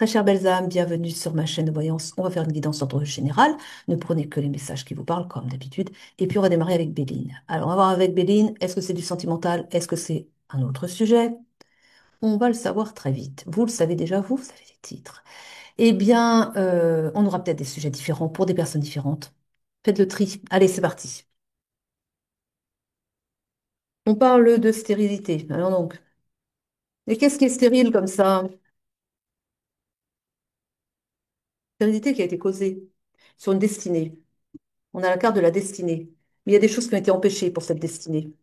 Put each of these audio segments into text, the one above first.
Très chères belles âmes, bienvenue sur ma chaîne de voyance. On va faire une guidance d'ordre général. Ne prenez que les messages qui vous parlent, comme d'habitude. Et puis on va démarrer avec Béline. Alors on va voir avec Béline, est-ce que c'est du sentimental? Est-ce que c'est un autre sujet? On va le savoir très vite. Vous le savez déjà, vous savez les titres. Eh bien, on aura peut-être des sujets différents pour des personnes différentes. Faites le tri. Allez, c'est parti. On parle de stérilité. Alors donc, et qu'est-ce qui est stérile comme ça? Stérilité qui a été causée sur une destinée. On a la carte de la destinée. Mais il y a des choses qui ont été empêchées pour cette destinée.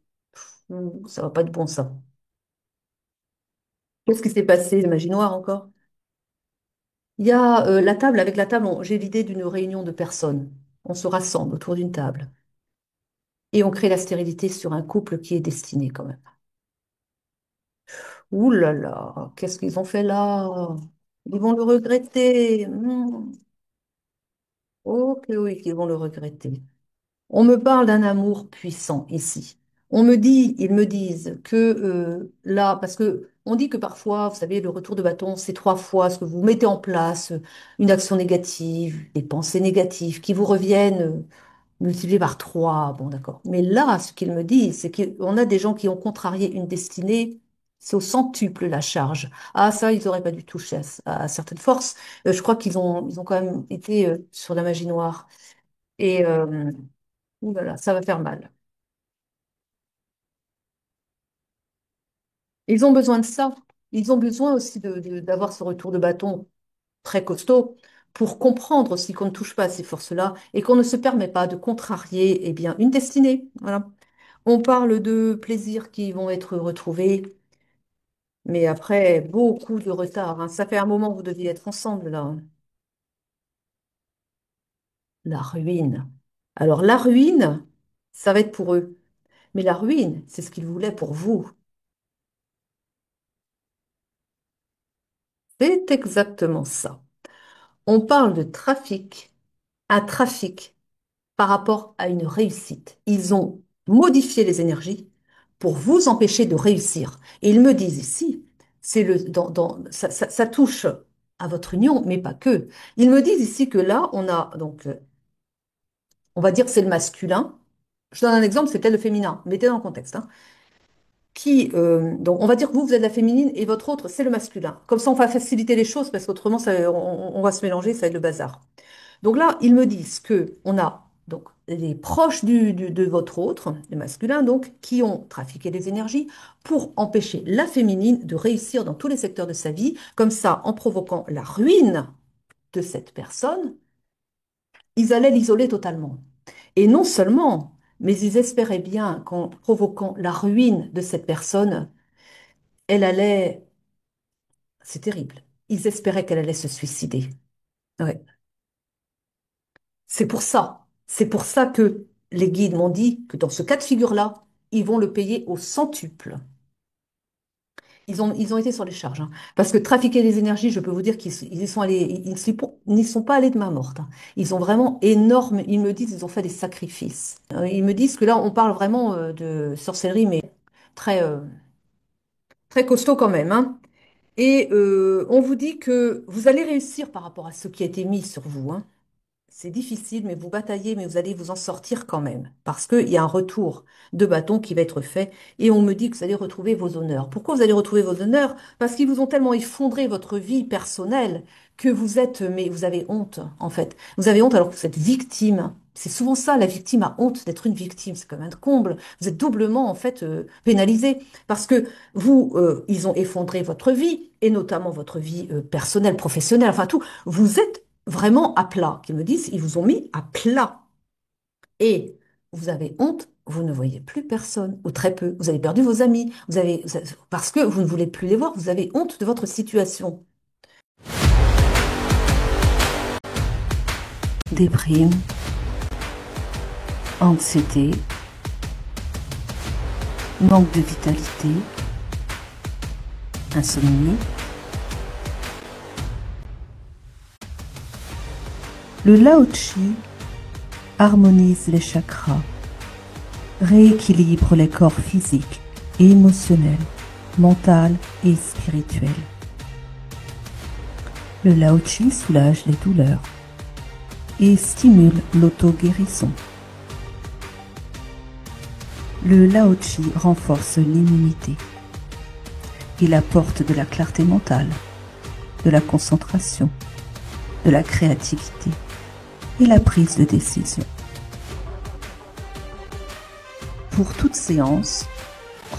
Ça va pas être bon, ça. Qu'est-ce qui s'est passé, le magie noire encore? Il y a la table. Avec la table, j'ai l'idée d'une réunion de personnes. On se rassemble autour d'une table. Et on crée la stérilité sur un couple qui est destiné quand même. Ouh là là, qu'est-ce qu'ils ont fait là? Ils vont le regretter. Ok, oui, qu'ils vont le regretter. On me parle d'un amour puissant ici. Ils me disent que là, parce que on dit que parfois, vous savez, le retour de bâton, c'est 3 fois ce que vous mettez en place, une action négative, des pensées négatives qui vous reviennent multipliées par 3. Bon, d'accord. Mais là, ce qu'ils me disent, c'est qu'on a des gens qui ont contrarié une destinée. C'est au centuple la charge. Ah, ça, ils n'auraient pas dû toucher à certaines forces. Je crois ils ont quand même été sur la magie noire. Et ouh là là, ça va faire mal. Ils ont besoin de ça. Ils ont besoin aussi d'avoir ce retour de bâton très costaud pour comprendre aussi qu'on ne touche pas à ces forces-là et qu'on ne se permet pas de contrarier, eh bien, une destinée. Voilà. On parle de plaisirs qui vont être retrouvés, mais après beaucoup de retard, hein. Ça fait un moment que vous deviez être ensemble, là. La ruine. Alors, la ruine, ça va être pour eux. Mais la ruine, c'est ce qu'ils voulaient pour vous. C'est exactement ça. On parle de trafic, un trafic par rapport à une réussite. Ils ont modifié les énergies pour vous empêcher de réussir. Et ils me disent ici, ça touche à votre union, mais pas que. Ils me disent ici que là, on a donc, on va dire que c'est le masculin. Je donne un exemple, c'est peut-être le féminin. Mettez dans le contexte, hein. Donc, on va dire que vous êtes la féminine et votre autre, c'est le masculin. Comme ça, on va faciliter les choses parce qu'autrement, on va se mélanger, ça va être le bazar. Donc là, ils me disent que on a donc les proches de votre autre, le masculin, donc, qui ont trafiqué les énergies pour empêcher la féminine de réussir dans tous les secteurs de sa vie, comme ça, en provoquant la ruine de cette personne, ils allaient l'isoler totalement. Et non seulement, mais ils espéraient bien qu'en provoquant la ruine de cette personne, elle allait, c'est terrible, ils espéraient qu'elle allait se suicider. Ouais. C'est pour ça que les guides m'ont dit que dans ce cas de figure-là, ils vont le payer au centuple. Ils ont été sur les charges, hein. Parce que trafiquer les énergies, je peux vous dire qu'ils y sont allés, ils n'y sont pas allés de main morte, hein. Ils ont vraiment énorme, ils me disent, ils ont fait des sacrifices. Ils me disent que là, on parle vraiment de sorcellerie, mais très, très costaud quand même, hein. Et on vous dit que vous allez réussir par rapport à ce qui a été mis sur vous, hein. C'est difficile, mais vous bataillez, mais vous allez vous en sortir quand même. Parce qu'il y a un retour de bâton qui va être fait. Et on me dit que vous allez retrouver vos honneurs. Pourquoi vous allez retrouver vos honneurs? Parce qu'ils vous ont tellement effondré votre vie personnelle que vous êtes, mais vous avez honte, en fait. Vous avez honte alors que vous êtes victime. C'est souvent ça, la victime a honte d'être une victime. C'est comme un comble. Vous êtes doublement, en fait, pénalisé. Parce que ils ont effondré votre vie, et notamment votre vie personnelle, professionnelle, enfin tout. Vous êtes vraiment à plat, qu'ils me disent, ils vous ont mis à plat. Et vous avez honte, vous ne voyez plus personne, ou très peu. Vous avez perdu vos amis, parce que vous ne voulez plus les voir, vous avez honte de votre situation. Déprime, anxiété, manque de vitalité, insomnie. Le Lao Tzu harmonise les chakras, rééquilibre les corps physiques et émotionnels, mental et spirituel. Le Lao-Chi soulage les douleurs et stimule l'auto-guérison. Le Lao-Chi renforce l'immunité. Il apporte de la clarté mentale, de la concentration, de la créativité et la prise de décision. Pour toute séance,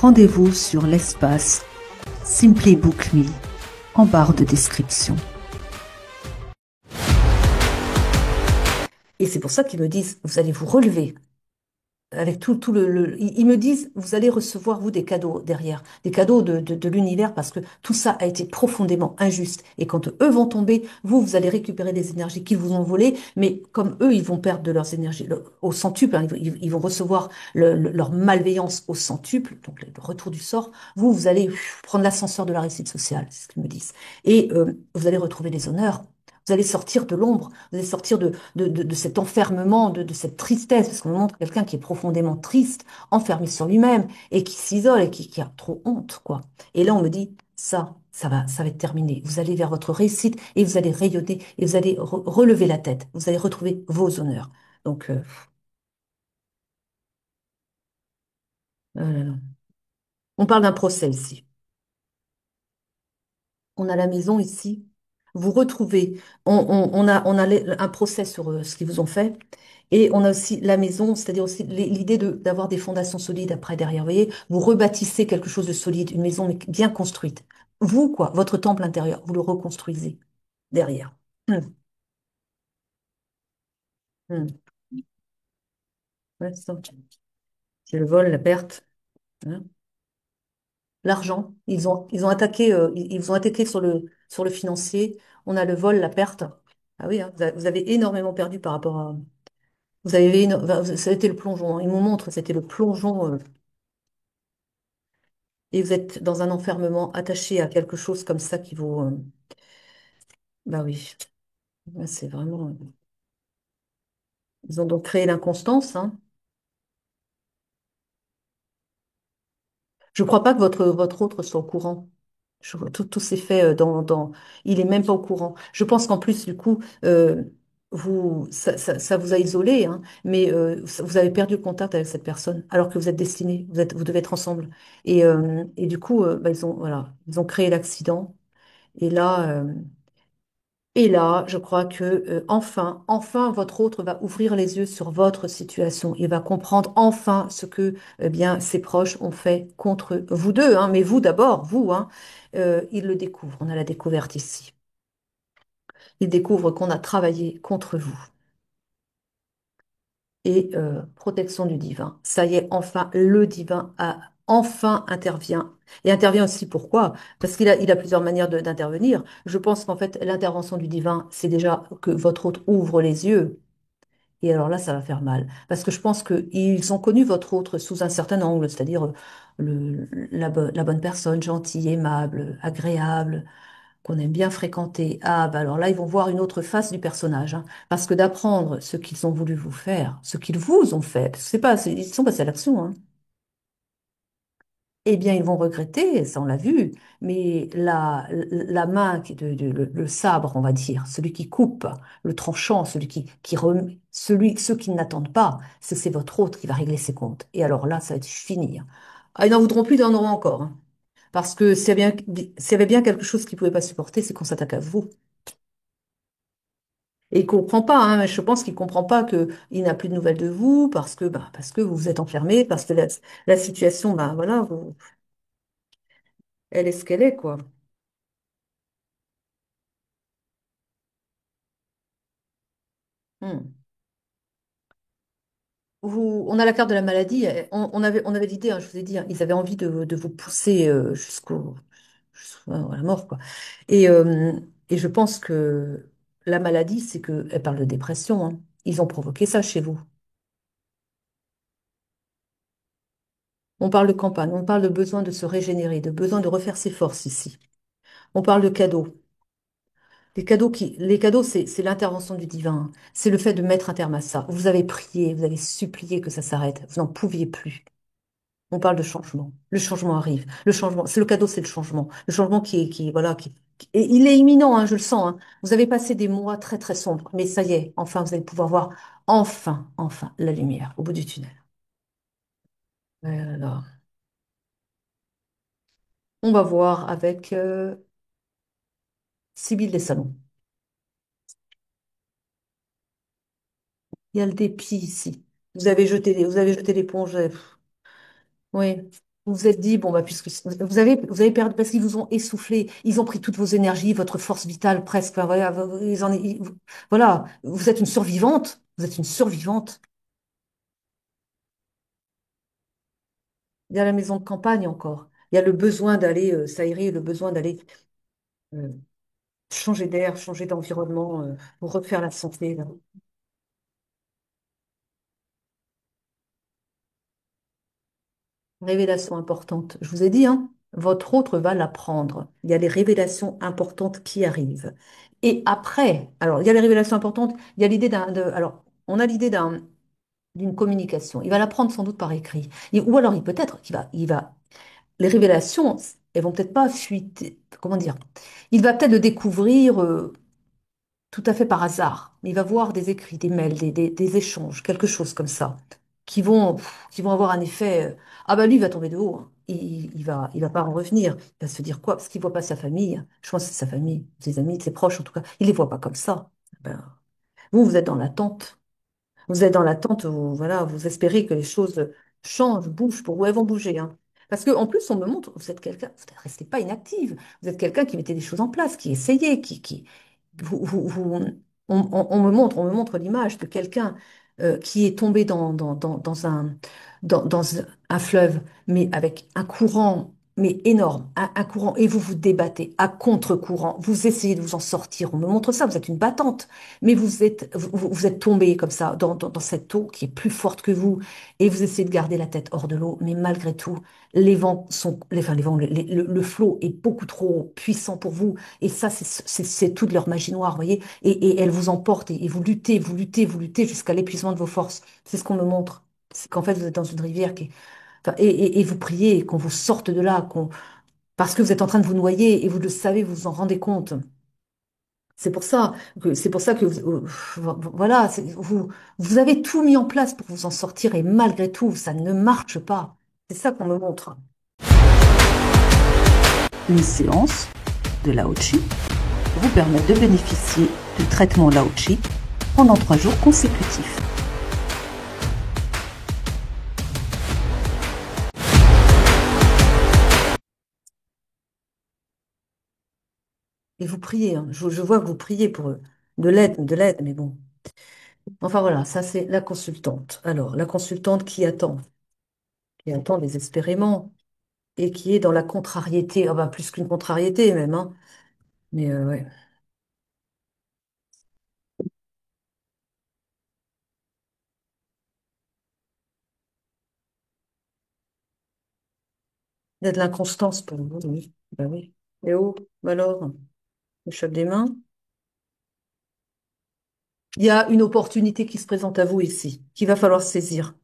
rendez-vous sur l'espace Simply Book Me en barre de description. Et c'est pour ça qu'ils me disent, vous allez vous relever. Avec tout ils me disent, vous allez recevoir, vous, des cadeaux derrière, des cadeaux de l'univers, parce que tout ça a été profondément injuste. Et quand eux vont tomber, vous allez récupérer des énergies qu'ils vous ont volées, mais comme eux, ils vont perdre de leurs énergies au centuple, hein, ils vont recevoir leur malveillance au centuple, donc le retour du sort, vous allez prendre l'ascenseur de la réussite sociale, c'est ce qu'ils me disent. Et vous allez retrouver des honneurs. Vous allez sortir de l'ombre, vous allez sortir de cet enfermement, de cette tristesse, parce qu'on montre quelqu'un qui est profondément triste, enfermé sur lui-même, et qui s'isole et qui a trop honte, quoi. Et là, on me dit, ça va être terminé. Vous allez vers votre réussite et vous allez rayonner et vous allez relever la tête. Vous allez retrouver vos honneurs. Donc, oh là là. On parle d'un procès ici. On a la maison ici. Vous retrouvez, un procès sur ce qu'ils vous ont fait. Et on a aussi la maison, c'est-à-dire aussi l'idée d'avoir des fondations solides après derrière. Vous voyez, vous rebâtissez quelque chose de solide, une maison mais bien construite. Vous, quoi, votre temple intérieur, vous le reconstruisez derrière. Hum, hum. Ouais, c'est ça. C'est le vol, la perte, hein. L'argent, ils ont attaqué, ils vous ont attaqué sur le financier. On a le vol, la perte. Ah oui, hein, vous avez énormément perdu par rapport à. Vous avez ça a été le plongeon, hein. Ils nous montrent, c'était le plongeon, et vous êtes dans un enfermement attaché à quelque chose comme ça qui vous. Bah oui, ouais, c'est vraiment. Ils ont donc créé l'inconstance, hein. Je ne crois pas que votre autre soit au courant. Tout s'est fait il est même pas au courant. Je pense qu'en plus, du coup, ça vous a isolé, hein, mais vous avez perdu le contact avec cette personne, alors que vous êtes destinés, vous devez être ensemble. Et du coup, bah, voilà, ils ont créé l'accident. Et là, euh, et là, je crois que enfin, votre autre va ouvrir les yeux sur votre situation. Il va comprendre enfin ce que, eh bien, ses proches ont fait contre vous deux, hein, mais vous d'abord, vous, hein. Il le découvre. On a la découverte ici. Il découvre qu'on a travaillé contre vous. Et protection du divin. Ça y est, enfin, le divin enfin intervient. Et intervient aussi pourquoi? Parce il a plusieurs manières d'intervenir. Je pense qu'en fait, l'intervention du divin, c'est déjà que votre hôte ouvre les yeux. Et alors là, ça va faire mal. Parce que je pense qu'ils ont connu votre autre sous un certain angle, c'est-à-dire la bonne personne, gentille, aimable, agréable, qu'on aime bien fréquenter. Ah, bah alors là, ils vont voir une autre face du personnage, hein. Parce que d'apprendre ce qu'ils ont voulu vous faire, ce qu'ils vous ont fait, parce que ils sont passés à l'action, hein. Eh bien, ils vont regretter, ça on l'a vu, mais la main, le sabre, on va dire, celui qui coupe, le tranchant, ceux qui n'attendent pas, c'est votre hôte qui va régler ses comptes. Et alors là, ça va être fini, hein. Ah, ils n'en voudront plus, ils en auront encore, hein. Parce que s'il y avait bien quelque chose qu'ils ne pouvaient pas supporter, c'est qu'on s'attaque à vous. Et il comprend pas, hein, je pense qu'il comprend pas que il n'a plus de nouvelles de vous parce que vous vous êtes enfermé, parce que la situation, ben voilà, elle est ce qu'elle est, quoi. Hmm. On a la carte de la maladie. On avait l'idée, hein, je vous ai dit, hein, ils avaient envie de vous pousser jusqu'à la mort, quoi. Et, euh, et je pense que la maladie, c'est que, elle parle de dépression, hein. Ils ont provoqué ça chez vous. On parle de campagne, on parle de besoin de se régénérer, de besoin de refaire ses forces ici. On parle de cadeaux. Les cadeaux, c'est l'intervention du divin. C'est le fait de mettre un terme à ça. Vous avez prié, vous avez supplié que ça s'arrête. Vous n'en pouviez plus. On parle de changement. Le changement arrive. Le changement, c'est le cadeau, c'est le changement. Le changement voilà, et il est imminent, hein, je le sens, hein. Vous avez passé des mois très, très sombres, mais ça y est, enfin, vous allez pouvoir voir enfin, la lumière au bout du tunnel. Alors, on va voir avec Sybille des Salons. Il y a le dépit ici. Vous avez jeté l'éponge. Oui. Vous vous êtes dit, bon, bah, puisque vous avez perdu, parce qu'ils vous ont essoufflé, ils ont pris toutes vos énergies, votre force vitale presque. Enfin, voilà, voilà, vous êtes une survivante. Vous êtes une survivante. Il y a la maison de campagne encore. Il y a le besoin d'aller s'aérer, le besoin d'aller euh, changer d'air, changer d'environnement, pour refaire la santé, là. Révélation importante. Je vous ai dit, hein, votre autre va l'apprendre. Il y a des révélations importantes qui arrivent. Et après, alors, il y a les révélations importantes, il y a l'idée alors, on a l'idée d'une communication. Il va l'apprendre sans doute par écrit. Ou alors, peut-être les révélations, elles vont peut-être pas fuiter, comment dire, il va peut-être le découvrir, tout à fait par hasard. Mais il va voir des écrits, des mails, des échanges, quelque chose comme ça, qui vont avoir un effet. Ah bah lui, il va tomber de haut, hein. Il va pas en revenir. Il va se dire quoi? Parce qu'il voit pas sa famille. Je pense que c'est sa famille, ses amis, ses proches en tout cas. Il les voit pas comme ça. Ben, vous êtes dans l'attente. Vous êtes dans l'attente, voilà, vous espérez que les choses changent, bougent pour vous. Elles vont bouger, hein. Parce qu'en plus, on me montre, vous êtes quelqu'un, vous ne restez pas inactive. Vous êtes quelqu'un qui mettait des choses en place, qui essayait, on me montre l'image de quelqu'un qui est tombé dans un fleuve, mais avec un courant, mais énorme, un courant, et vous vous débattez à contre-courant. Vous essayez de vous en sortir. On me montre ça. Vous êtes une battante, mais vous êtes tombé comme ça dans cette eau qui est plus forte que vous, et vous essayez de garder la tête hors de l'eau, mais malgré tout, les vents sont, les, enfin, les vents, le flot est beaucoup trop puissant pour vous. Et ça, c'est toute leur magie noire, vous voyez. Et elle vous emporte et vous luttez jusqu'à l'épuisement de vos forces. C'est ce qu'on me montre. C'est qu'en fait, vous êtes dans une rivière enfin, et vous priez qu'on vous sorte de là, parce que vous êtes en train de vous noyer et vous le savez, vous vous en rendez compte. C'est pour ça que, voilà, vous avez tout mis en place pour vous en sortir et malgré tout, ça ne marche pas. C'est ça qu'on me montre. Une séance de Lao Chi vous permet de bénéficier du traitement Lao Chi pendant 3 jours consécutifs. Et vous priez, hein. Je vois que vous priez pour eux. De l'aide, mais bon. Enfin voilà, ça c'est la consultante. Alors, la consultante qui attend désespérément et qui est dans la contrariété, ah ben, plus qu'une contrariété même, hein. Mais ouais, il y a de l'inconstance pour vous, oui. Ben oui. Et oh, bah alors, le choc des mains. Il y a une opportunité qui se présente à vous ici, qu'il va falloir saisir.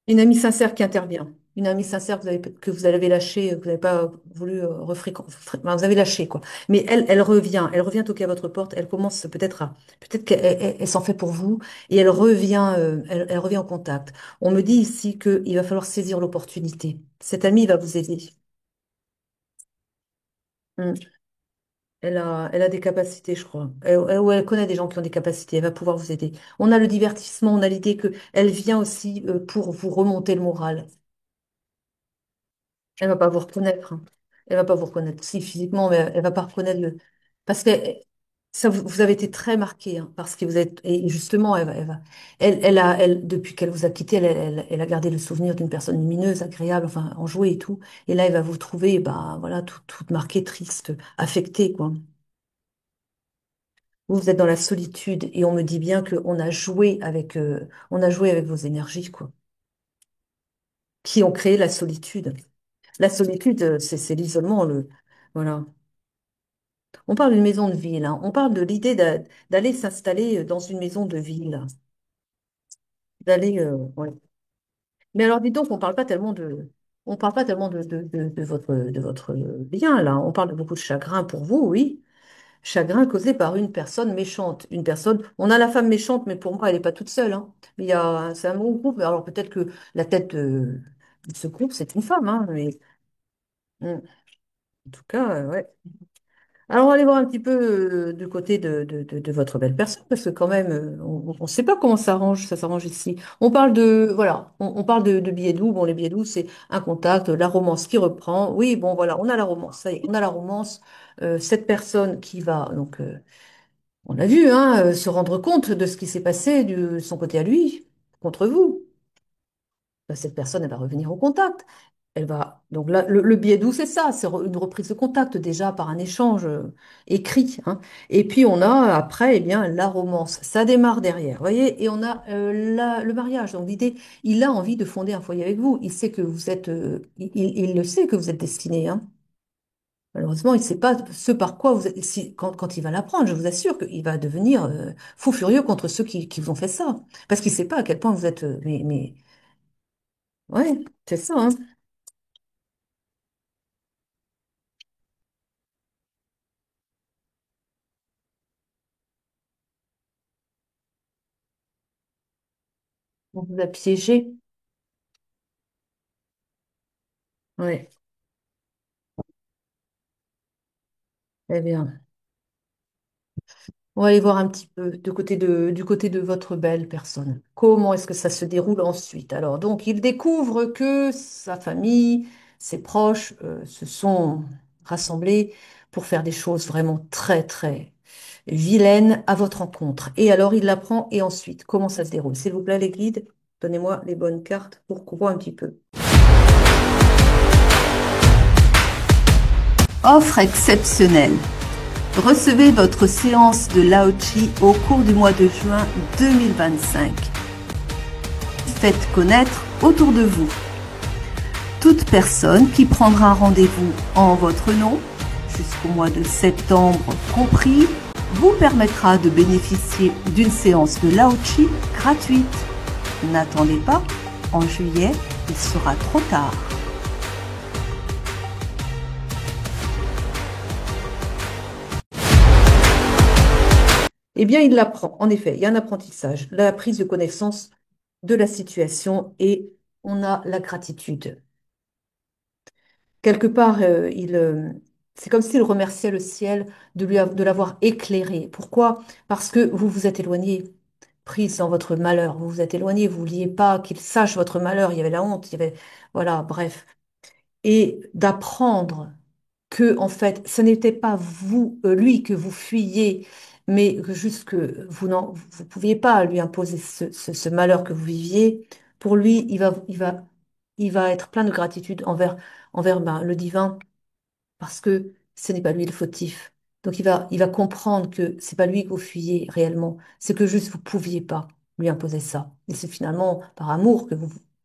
Une amie sincère qui intervient. Une amie sincère que vous avez lâchée, que vous n'avez pas voulu enfin, vous avez lâché, quoi. Mais elle revient toquer à votre porte, elle commence peut-être qu'elle s'en fait pour vous, et elle revient en contact. On me dit ici qu'il va falloir saisir l'opportunité. Cette amie va vous aider. Hmm. Elle a des capacités, je crois. Ou elle connaît des gens qui ont des capacités. Elle va pouvoir vous aider. On a le divertissement, on a l'idée que elle vient aussi pour vous remonter le moral. Elle va pas vous reconnaître, hein. Elle va pas vous reconnaître. Si, physiquement, mais elle va pas reconnaître le. Parce que vous avez été très marqué, hein, parce que vous êtes. Et justement, depuis qu'elle vous a quitté, elle a gardé le souvenir d'une personne lumineuse, agréable, enfin, enjouée et tout. Et là, elle va vous trouver, bah, voilà, toute marquée, triste, affectée, quoi. Vous êtes dans la solitude et on me dit bien on a joué avec vos énergies, quoi, qui ont créé la solitude. La solitude, c'est l'isolement, voilà. On parle d'une maison de ville, hein. On parle de l'idée d'aller s'installer dans une maison de ville, ouais. Mais alors, dis donc, on parle pas tellement de votre bien, là. On parle de beaucoup de chagrin pour vous, oui. Chagrin causé par une personne méchante. Une personne, on a la femme méchante, mais pour moi, elle n'est pas toute seule, hein. C'est un bon groupe. Alors, peut-être que la tête de ce groupe, c'est une femme, hein, mais en tout cas, ouais. Alors, on va aller voir un petit peu du côté de votre belle personne, parce que quand même, on ne sait pas comment ça s'arrange ici. On parle voilà, on parle de billets doux. Bon, les billets doux, c'est un contact, la romance qui reprend. Oui, bon, voilà, on a la romance, ça y est, on a la romance. Cette personne qui va, donc, on l'a vu, hein, se rendre compte de ce qui s'est passé de son côté à lui, contre vous. Ben, cette personne, elle va revenir au contact. Elle va donc là, le billet doux, c'est ça, une reprise de contact déjà par un échange écrit, hein. Et puis on a après, eh bien, la romance. Ça démarre derrière, vous voyez. Et on a le mariage. Donc l'idée, il a envie de fonder un foyer avec vous. Il sait que vous êtes, il le sait que vous êtes destiné, hein. Malheureusement, il ne sait pas ce par quoi vous êtes. Quand il va l'apprendre, je vous assure qu'il va devenir fou furieux contre ceux qui vous ont fait ça, parce qu'il ne sait pas à quel point vous êtes. Mais ouais, c'est ça, hein. On vous a piégé. Oui, eh bien, on va aller voir un petit peu du côté de votre belle personne. Comment est-ce que ça se déroule ensuite? Alors, donc, il découvre que sa famille, ses proches, se sont rassemblés pour faire des choses vraiment très, très vilaines à votre rencontre. Et alors, il l'apprend et ensuite, comment ça se déroule? S'il vous plaît, les guides, donnez-moi les bonnes cartes pour qu'on voit un petit peu. Offre exceptionnelle. Recevez votre séance de Lao-Chi au cours du mois de juin 2025. Faites connaître autour de vous. Toute personne qui prendra rendez-vous en votre nom, jusqu'au mois de septembre compris, vous permettra de bénéficier d'une séance de Lao-Chi gratuite. N'attendez pas, en juillet, il sera trop tard. Eh bien, il l'apprend. En effet, il y a un apprentissage, la prise de connaissance de la situation et on a la gratitude. Quelque part, c'est comme s'il remerciait le ciel de l'avoir éclairé. Pourquoi? Parce que vous vous êtes éloigné, prise dans votre malheur. Vous vous êtes éloigné, vous vouliez pas qu'il sache votre malheur. Il y avait la honte, il y avait, voilà, bref. Et d'apprendre que en fait, ce n'était pas vous, lui que vous fuyiez, mais que juste que vous pouviez pas lui imposer ce malheur que vous viviez. Pour lui, il va être plein de gratitude envers ben, le divin parce que ce n'est pas lui le fautif. Donc il va comprendre que c'est pas lui que vous fuyez réellement, c'est que juste vous pouviez pas lui imposer ça. Et c'est finalement par amour que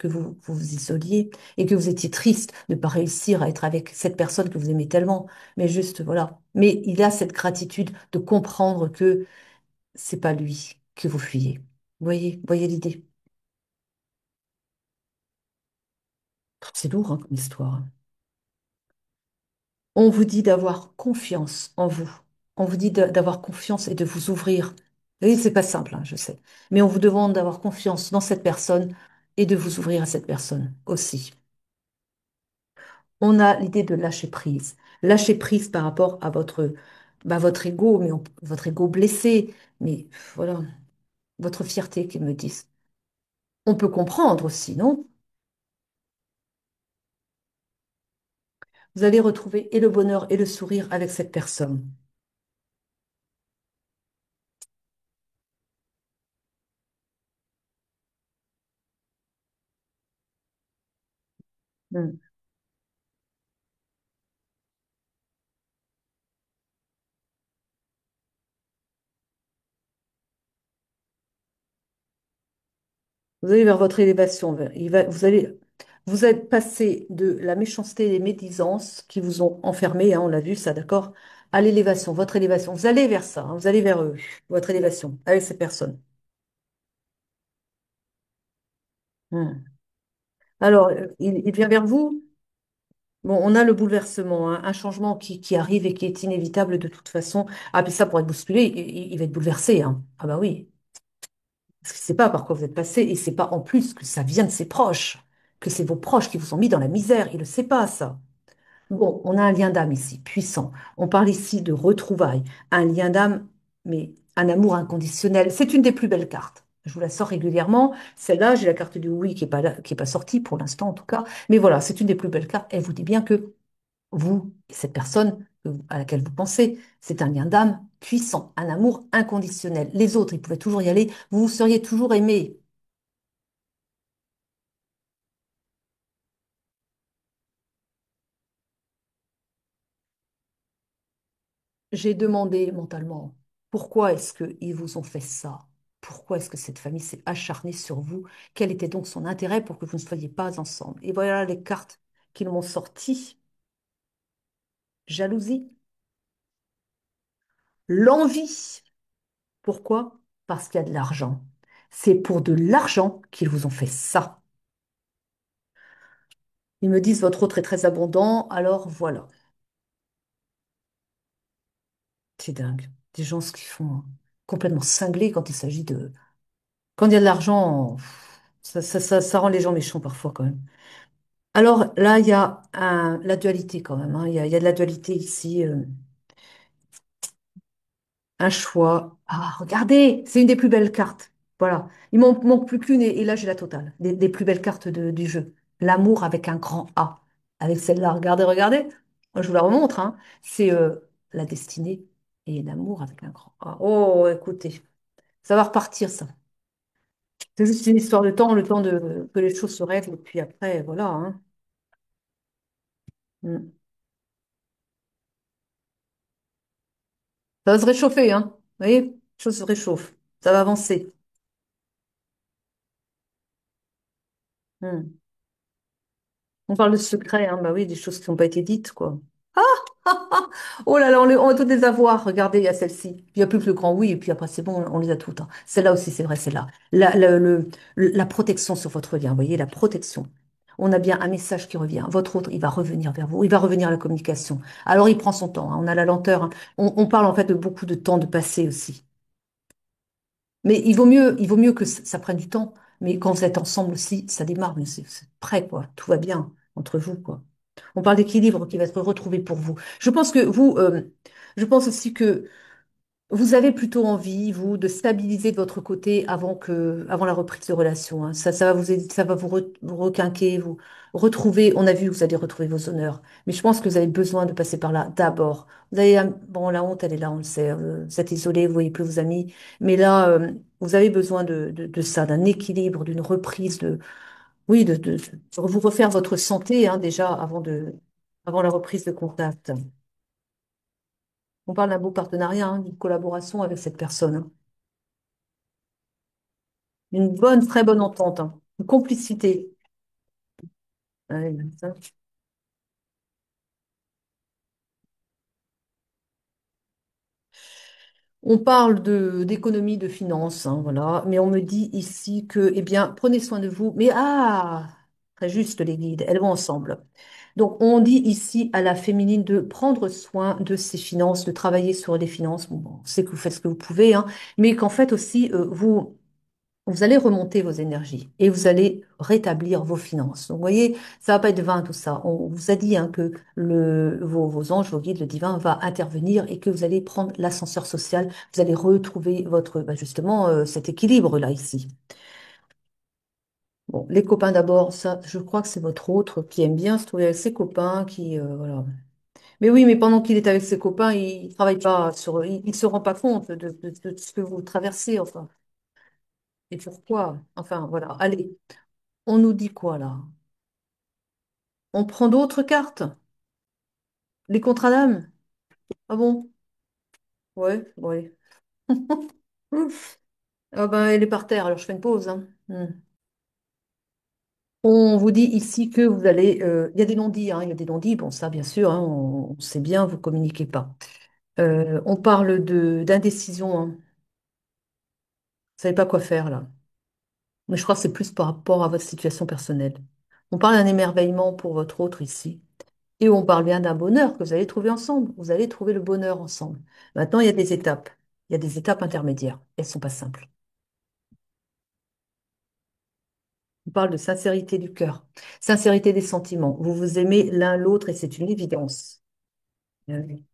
vous isoliez et que vous étiez triste de ne pas réussir à être avec cette personne que vous aimez tellement. Mais juste, voilà. Mais il a cette gratitude de comprendre que c'est pas lui que vous fuyez. Vous voyez l'idée? C'est lourd, hein, comme histoire. On vous dit d'avoir confiance en vous. On vous dit d'avoir confiance et de vous ouvrir. Oui, c'est pas simple, hein, je sais. Mais on vous demande d'avoir confiance dans cette personne et de vous ouvrir à cette personne aussi. On a l'idée de lâcher prise. Lâcher prise par rapport à votre ego, votre ego blessé, mais voilà, votre fierté qu'ils me disent. On peut comprendre aussi, non? Vous allez retrouver et le bonheur et le sourire avec cette personne. Hmm. Vous allez vers votre élévation. Vous êtes passé de la méchanceté et des médisances qui vous ont enfermé, hein, on l'a vu ça, d'accord, à l'élévation, votre élévation. Vous allez vers ça, hein, vous allez vers eux, votre élévation, avec ces personnes. Hmm. Alors, il vient vers vous. Bon, on a le bouleversement, hein, un changement qui arrive et qui est inévitable de toute façon. Ah, puis ça, pour être bousculé, il va être bouleversé, hein. Ah bah oui, parce qu'il ne sait pas par quoi vous êtes passé, et c'est pas en plus que ça vient de ses proches, que c'est vos proches qui vous ont mis dans la misère. Il ne sait pas, ça. Bon, on a un lien d'âme ici, puissant. On parle ici de retrouvailles, un lien d'âme, mais un amour inconditionnel. C'est une des plus belles cartes. Je vous la sors régulièrement. Celle-là, j'ai la carte du oui qui est pas là, qui est pas sortie pour l'instant en tout cas. Mais voilà, c'est une des plus belles cartes. Elle vous dit bien que vous et cette personne à laquelle vous pensez, c'est un lien d'âme puissant, un amour inconditionnel. Les autres, ils pouvaient toujours y aller. Vous vous seriez toujours aimé. J'ai demandé mentalement, pourquoi est-ce qu'ils vous ont fait ça? Pourquoi est-ce que cette famille s'est acharnée sur vous? Quel était donc son intérêt pour que vous ne soyez pas ensemble? Et voilà les cartes qu'ils m'ont sorties. Jalousie, l'envie. Pourquoi? Parce qu'il y a de l'argent. C'est pour de l'argent qu'ils vous ont fait ça. Ils me disent votre autre est très abondant, alors voilà. C'est dingue. Des gens ce qu'ils font, hein, complètement cinglés quand il s'agit de... Quand il y a de l'argent, ça rend les gens méchants parfois quand même. Alors là, il y a la dualité quand même, hein. Il y a de la dualité ici. Un choix. Ah, regardez, c'est une des plus belles cartes. Voilà. Il manque plus qu'une et là, j'ai la totale. Des plus belles cartes du jeu. L'amour avec un grand A. Avec celle-là. Regardez, regardez. Moi, je vous la remontre, hein. C'est la destinée et l'amour avec un grand A. Oh, écoutez, ça va repartir, ça. C'est juste une histoire de temps, le temps de que les choses se règlent. Et puis après, voilà, hein. Mm. Ça va se réchauffer, hein. Vous voyez, les choses se réchauffent. Ça va avancer. Mm. On parle de secrets, hein. Bah oui, des choses qui n'ont pas été dites, quoi. Oh là là, on va toutes les avoir. Regardez, il y a celle-ci. Il n'y a plus que le grand oui, et puis après, c'est bon, on les a toutes, hein. Celle-là aussi, c'est vrai, celle-là. La protection sur votre lien, vous voyez, la protection. On a bien un message qui revient. Votre autre, il va revenir vers vous. Il va revenir à la communication. Alors, il prend son temps, hein. On a la lenteur, hein. On parle en fait de beaucoup de temps de passé aussi. Mais il vaut mieux que ça prenne du temps. Mais quand vous êtes ensemble aussi, ça démarre. Mais c'est prêt, quoi. Tout va bien entre vous, quoi. On parle d'équilibre qui va être retrouvé pour vous. Je pense que vous, je pense aussi que vous avez plutôt envie, vous, de stabiliser de votre côté avant la reprise de relation, hein. Ça va vous aider, ça va vous requinquer, vous retrouver. On a vu que vous allez retrouver vos honneurs. Mais je pense que vous avez besoin de passer par là d'abord. Vous avez, bon, la honte, elle est là, on le sait. Vous êtes isolé, vous voyez plus vos amis. Mais là, vous avez besoin de ça, d'un équilibre, d'une reprise oui, de vous refaire votre santé, hein, déjà avant la reprise de contact. On parle d'un beau partenariat, hein, d'une collaboration avec cette personne, hein. Une bonne, très bonne entente, hein. Une complicité. Ouais, ça. On parle d'économie, de finances, hein, voilà. Mais on me dit ici que, eh bien, prenez soin de vous. Mais très juste, les guides, elles vont ensemble. Donc, on dit ici à la féminine de prendre soin de ses finances, de travailler sur les finances. Bon, on sait que vous faites ce que vous pouvez, hein, mais qu'en fait aussi, vous allez remonter vos énergies et vous allez rétablir vos finances. Donc, vous voyez, ça va pas être vain tout ça. On vous a dit, hein, que vos anges, vos guides, le divin va intervenir et que vous allez prendre l'ascenseur social. Vous allez retrouver justement, cet équilibre-là ici. Bon, les copains d'abord, ça, je crois que c'est votre autre qui aime bien se trouver avec ses copains, voilà. Mais oui, mais pendant qu'il est avec ses copains, il travaille pas il se rend pas compte de ce que vous traversez, enfin. Et pourquoi? Enfin, voilà. Allez. On nous dit quoi là? On prend d'autres cartes? Les contrats d'âme? Ah bon? Ouais, ouais. Ouf. Ah ben, elle est par terre, alors je fais une pause, hein. On vous dit ici que vous allez... il y a des non-dits, hein, il y a des non-dits. Bon, ça, bien sûr, hein, on sait bien, vous communiquez pas. On parle d'indécision, hein. Vous savez pas quoi faire là. Mais je crois que c'est plus par rapport à votre situation personnelle. On parle d'un émerveillement pour votre autre ici. Et on parle bien d'un bonheur que vous allez trouver ensemble. Vous allez trouver le bonheur ensemble. Maintenant, il y a des étapes. Il y a des étapes intermédiaires. Elles ne sont pas simples. On parle de sincérité du cœur, sincérité des sentiments. Vous vous aimez l'un l'autre et c'est une évidence. Oui.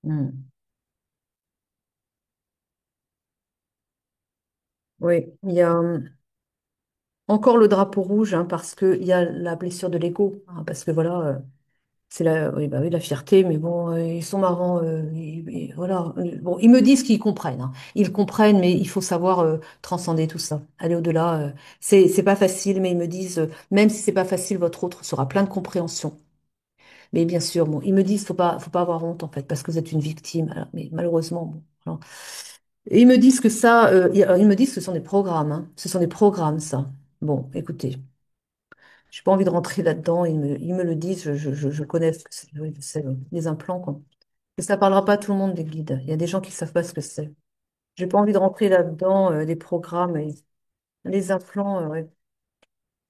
Hmm. Oui, il y a encore le drapeau rouge hein, parce qu'il y a la blessure de l'ego. Hein, parce que voilà, c'est la, oui, bah oui, la fierté, mais bon, ils sont marrants. Voilà. Bon, ils me disent qu'ils comprennent. Hein. Ils comprennent, mais il faut savoir transcender tout ça, aller au-delà. C'est pas facile, mais ils me disent, même si c'est pas facile, votre autre sera plein de compréhension. Mais bien sûr, bon, ils me disent, faut pas avoir honte en fait, parce que vous êtes une victime. Alors, mais malheureusement, bon, voilà. Et ils me disent que ça, ils me disent que ce sont des programmes. Hein. Ce sont des programmes, ça. Bon, écoutez, j'ai pas envie de rentrer là-dedans. Ils me le disent. Je connais ce que c'est. Oui, je sais, les implants, quoi. Et ça parlera pas à tout le monde des guides. Il y a des gens qui savent pas ce que c'est. J'ai pas envie de rentrer là-dedans, les programmes et les implants. Ouais.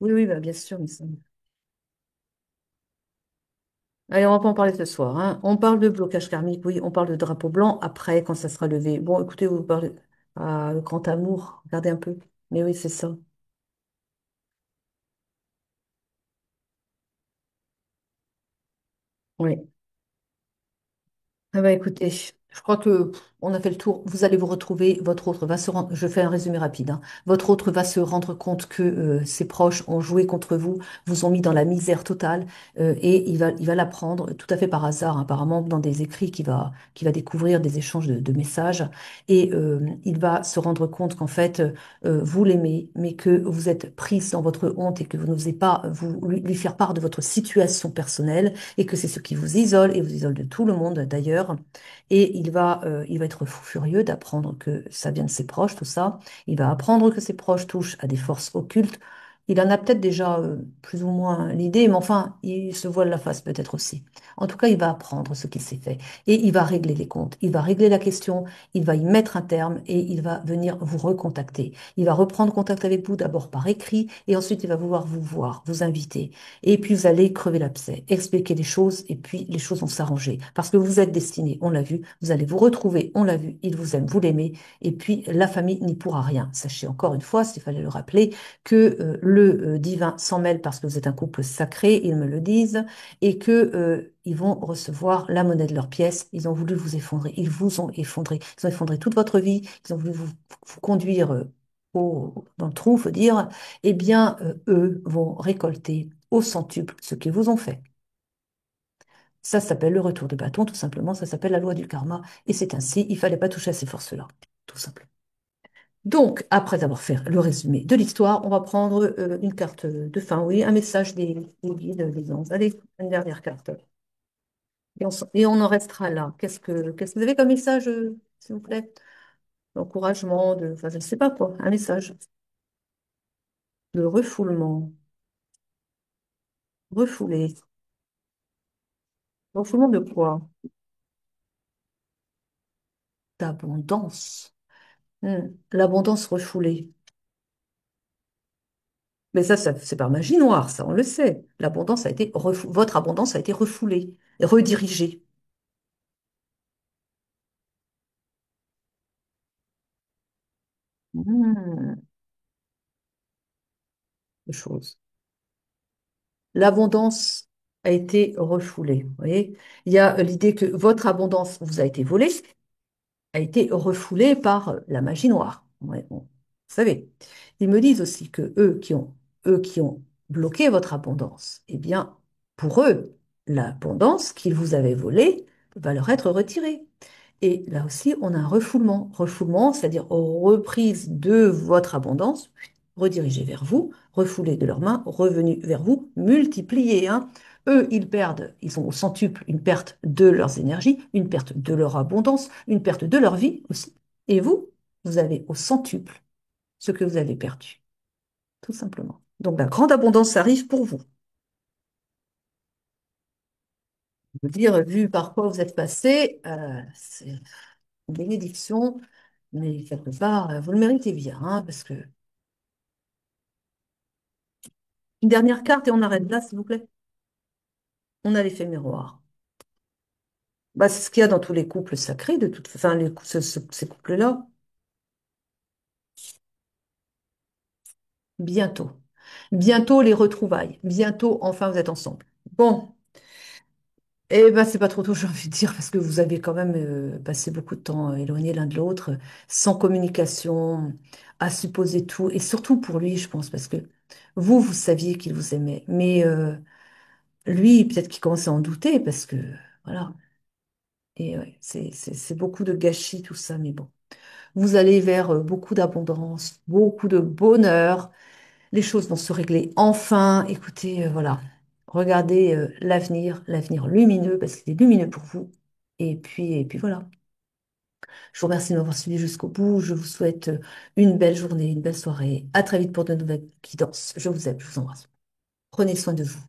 Oui, oui, bah, bien sûr. Mais ça... Allez, on va pas en parler ce soir. Hein. On parle de blocage karmique, oui. On parle de drapeau blanc après, quand ça sera levé. Bon, écoutez, vous parlez le grand amour. Regardez un peu. Mais oui, c'est ça. Oui. Ah bah écoutez, je crois que on a fait le tour. Vous allez vous retrouver, votre autre va se rendre, je fais un résumé rapide, hein. Votre autre va se rendre compte que ses proches ont joué contre vous, vous ont mis dans la misère totale, et il va l'apprendre tout à fait par hasard, hein, apparemment dans des écrits qu'il va découvrir, des échanges de messages, et il va se rendre compte qu'en fait, vous l'aimez, mais que vous êtes prise dans votre honte et que vous n'osez pas lui faire part de votre situation personnelle et que c'est ce qui vous isole et vous isole de tout le monde d'ailleurs. Et il va être fou furieux d'apprendre que ça vient de ses proches, tout ça. Il va apprendre que ses proches touchent à des forces occultes. Il en a peut-être déjà plus ou moins l'idée, mais enfin, il se voile la face peut-être aussi. En tout cas, il va apprendre ce qu'il s'est fait et il va régler les comptes. Il va régler la question, il va y mettre un terme et il va venir vous recontacter. Il va reprendre contact avec vous d'abord par écrit et ensuite il va vouloir vous voir, vous inviter. Et puis vous allez crever l'abcès, expliquer les choses, et puis les choses vont s'arranger. Parce que vous êtes destiné, on l'a vu, vous allez vous retrouver, on l'a vu, il vous aime, vous l'aimez, et puis la famille n'y pourra rien. Sachez encore une fois, s'il fallait le rappeler, que le divin s'en mêle parce que vous êtes un couple sacré, ils me le disent, et que ils vont recevoir la monnaie de leur pièce. Ils ont voulu vous effondrer, ils vous ont effondré, ils ont effondré toute votre vie, ils ont voulu vous conduire dans le trou, faut dire, eh bien, eux vont récolter au centuple ce qu'ils vous ont fait. Ça s'appelle le retour de bâton, tout simplement, ça s'appelle la loi du karma, et c'est ainsi, il fallait pas toucher à ces forces-là, tout simplement. Donc, après avoir fait le résumé de l'histoire, on va prendre une carte de fin, oui, un message des guides, des anges. Allez, une dernière carte. Et on en restera là. Qu'est-ce que vous avez comme message, s'il vous plaît? D'encouragement, enfin, je ne sais pas quoi, un message de refoulement, refoulé. Refoulement de quoi? D'abondance. L'abondance refoulée. Mais ça, c'est par magie noire, ça, on le sait. L'abondance a été votre abondance a été refoulée, redirigée. Hmm, de choses. L'abondance a été refoulée. Vous voyez? Il y a l'idée que votre abondance vous a été volée, a été refoulée par la magie noire. Ouais, bon, vous savez. Ils me disent aussi que eux qui ont bloqué votre abondance, eh bien, pour eux, l'abondance qu'ils vous avaient volée va leur être retirée. Et là aussi, on a un refoulement. Refoulement, c'est-à-dire reprise de votre abondance, redirigée vers vous, refoulée de leurs mains, revenue vers vous, multipliée, hein. Eux, ils perdent, ils ont au centuple une perte de leurs énergies, une perte de leur abondance, une perte de leur vie aussi. Et vous, vous avez au centuple ce que vous avez perdu, tout simplement. Donc la grande abondance arrive pour vous. Je veux dire, vu par quoi vous êtes passé, c'est une bénédiction. Mais quelque part, vous le méritez bien, hein, parce que... Une dernière carte et on arrête là, s'il vous plaît. On a l'effet miroir. Bah, c'est ce qu'il y a dans tous les couples sacrés, de toute façon, ces couples-là. Bientôt. Bientôt les retrouvailles. Bientôt, enfin, vous êtes ensemble. Bon, eh ben, c'est pas trop tôt, j'ai envie de dire, parce que vous avez quand même passé beaucoup de temps éloignés l'un de l'autre, sans communication, à supposer tout, et surtout pour lui, je pense, parce que vous saviez qu'il vous aimait, mais lui, peut-être qu'il commençait à en douter, parce que, voilà, et ouais, c'est beaucoup de gâchis, tout ça, mais bon. Vous allez vers beaucoup d'abondance, beaucoup de bonheur, les choses vont se régler enfin. Écoutez, voilà, regardez l'avenir, l'avenir lumineux, parce qu'il est lumineux pour vous. Et puis voilà. Je vous remercie de m'avoir suivi jusqu'au bout. Je vous souhaite une belle journée, une belle soirée. À très vite pour de nouvelles guidances. Je vous aime, je vous embrasse. Prenez soin de vous.